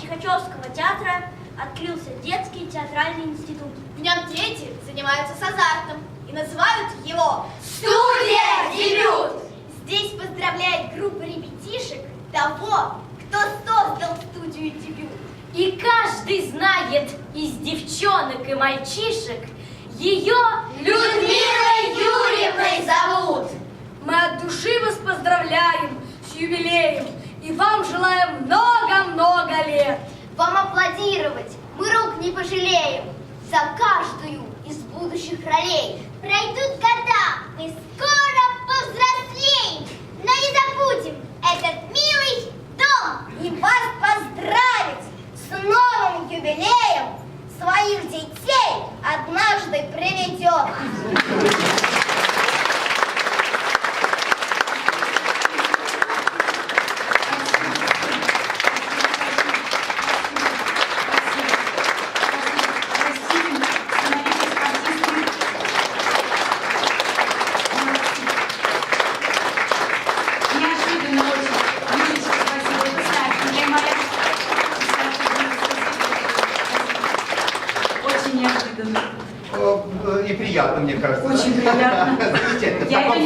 Чихачевского театра открылся детский театральный институт. В нем дети занимаются с азартом и называют его «Студия Дебют». Здесь поздравляет группа ребятишек того, кто создал студию Дебют. И каждый знает из девчонок и мальчишек ее Людмилой Юрьевной зовут. Мы от души вас поздравляем с юбилеем и вам желаем много-много лет. Вам аплодировать мы рук не пожалеем за каждую из будущих ролей. Пройдут года, мы скоро повзрослеем, но не забудем этот милый дом. И вас поздравить с новым юбилеем своих детей однажды приведет. Неприятно, мне кажется. Очень приятно. Замечательно. Я это